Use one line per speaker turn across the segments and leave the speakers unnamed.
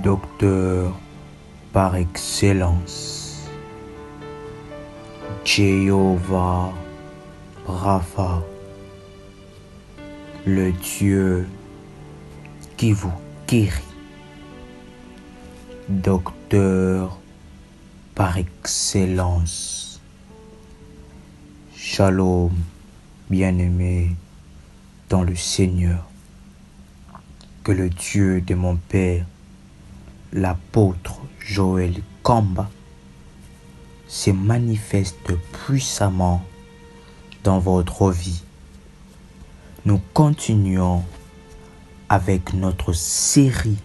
docteur par excellence, Jéhovah Rapha, le Dieu qui vous guérit, docteur par excellence. Shalom, bien-aimé dans le Seigneur. Que le Dieu de mon Père, l'apôtre Joël Kamba, se manifeste puissamment dans votre vie. Nous continuons avec notre série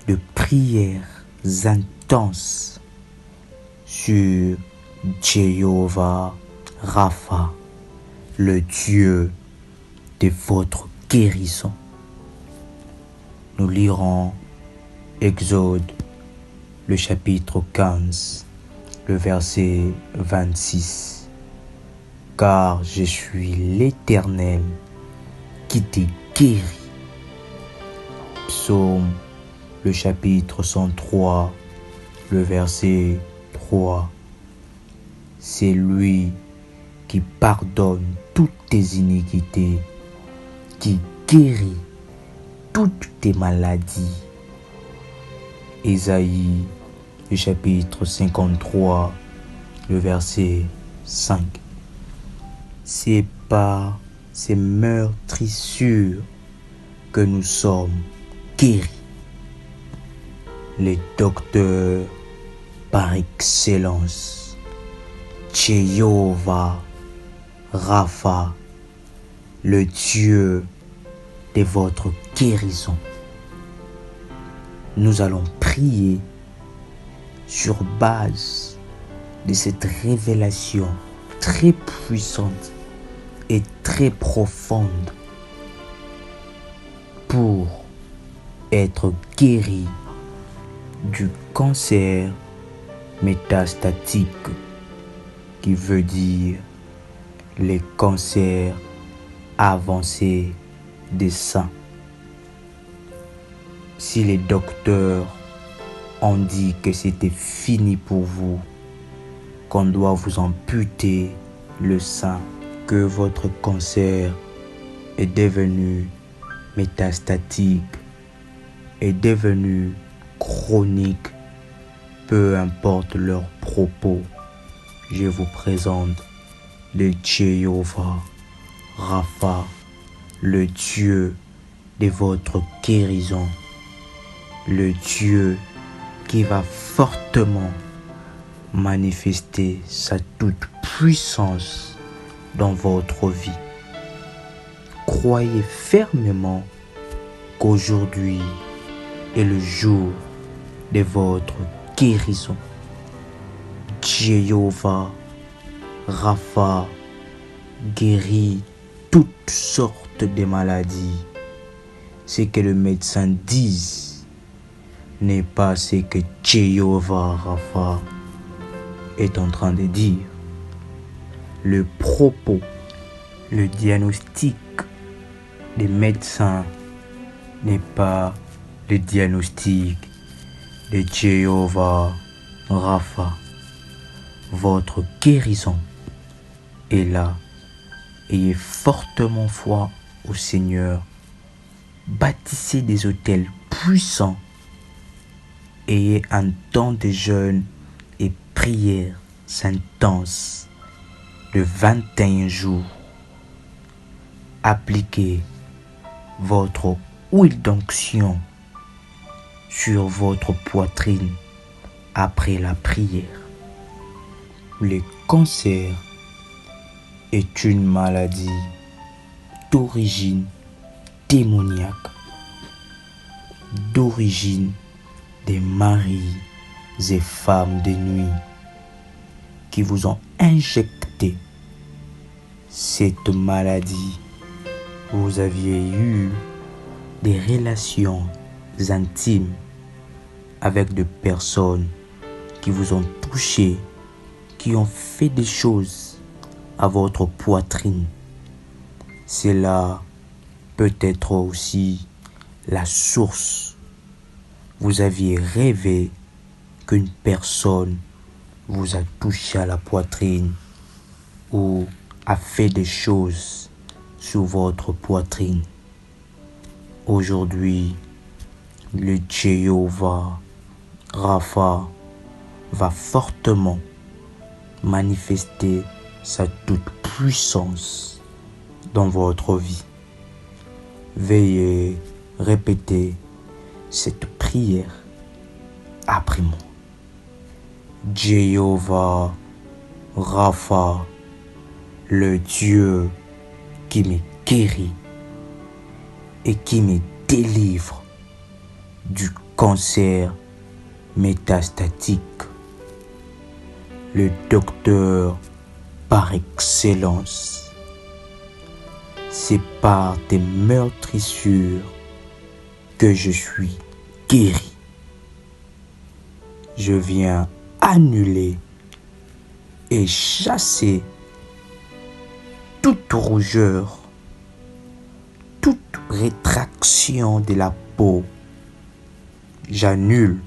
de prières intenses sur Jéhovah Rapha, le Dieu de votre guérison. Nous lirons Exode, le chapitre 15, le verset 26. Car je suis l'Éternel qui te guérit. Psaume, le chapitre 103, le verset 3. C'est lui qui pardonne toutes tes iniquités, qui guérit toutes tes maladies. Ésaïe, le chapitre 53, le verset 5. C'est par ces meurtrissures que nous sommes guéris. Les docteurs par excellence, Jéhovah Rapha, le Dieu de votre guérison. Nous allons prier sur base de cette révélation très puissante et très profonde pour être guéri du cancer métastatique, qui veut dire les cancers avancés des seins. Si les docteurs ont dit que c'était fini pour vous, qu'on doit vous amputer le sein, que votre cancer est devenu métastatique, est devenu chronique, peu importe leurs propos, je vous présente le Jéhovah Rapha, le Dieu de votre guérison, le Dieu qui va fortement manifester sa toute puissance dans votre vie. Croyez fermement qu'aujourd'hui est le jour de votre guérison. Jéhovah Rapha guérit toutes sortes de maladies. Ce que le médecin dise n'est pas ce que Jéhovah Rapha est en train de dire. Le propos, le diagnostic des médecins n'est pas le diagnostic de Jéhovah Rapha. Votre guérison est là. Ayez fortement foi au Seigneur. Bâtissez des autels puissants. Ayez un temps de jeûne et prière intense de 21 jours. Appliquez votre huile d'onction sur votre poitrine après la prière. Le cancer est une maladie d'origine démoniaque, d'origine des maris et femmes de nuit qui vous ont injecté cette maladie. Vous aviez eu des relations intimes avec des personnes qui vous ont touché, qui ont fait des choses à votre poitrine. Cela peut être aussi la source vous aviez rêvé qu'une personne vous a touché à la poitrine ou a fait des choses sur votre poitrine. Aujourd'hui, le Jéhovah Rapha va fortement manifester sa toute puissance dans votre vie. Veuillez répéter cette prière après moi. Jéhovah Rapha, le Dieu qui me guérit et qui me délivre du cancer métastatique, le docteur par excellence. C'est par tes meurtrissures que je suis guéri. Je viens annuler et chasser toute rougeur, toute rétraction de la peau. J'annule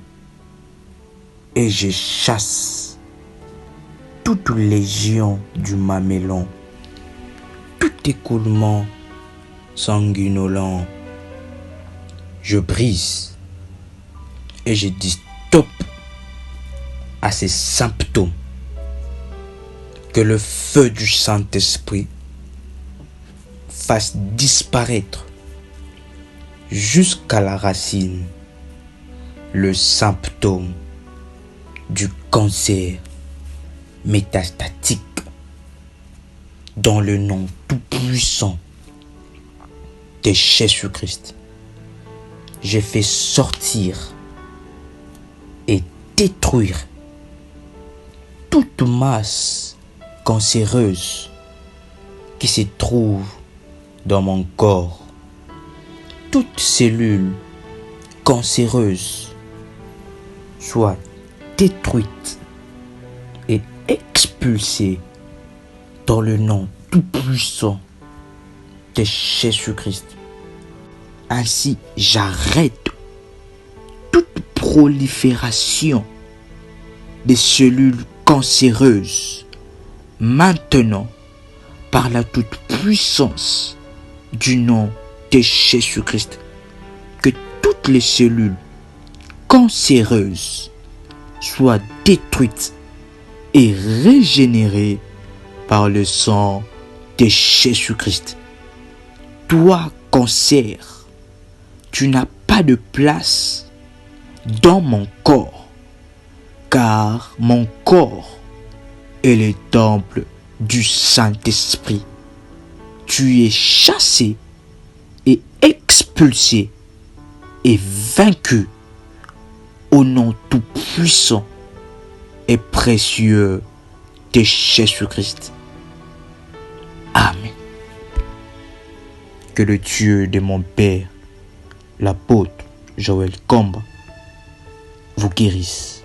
et je chasse toute légion du mamelon, tout écoulement sanguinolent. Je brise et je dis stop à ces symptômes. Que le feu du Saint-Esprit fasse disparaître jusqu'à la racine le symptôme du cancer métastatique. Dans le nom tout-puissant de Jésus-Christ, j'ai fait sortir et détruire toute masse cancéreuse qui se trouve dans mon corps. Toute cellule cancéreuse soit détruite et expulsée dans le nom tout-puissant de Jésus-Christ. Ainsi, j'arrête toute prolifération des cellules cancéreuses maintenant par la toute-puissance du nom de Jésus-Christ. Que toutes les cellules cancéreuses soient détruites et régénérées par le sang de Jésus-Christ. Toi, cancer, tu n'as pas de place dans mon corps, car mon corps est le temple du Saint-Esprit. Tu es chassé et expulsé et vaincu au nom tout-puissant et précieux de Jésus-Christ. Amen. Que le Dieu de mon Père, l'apôtre Joël Komba, vous guérisse.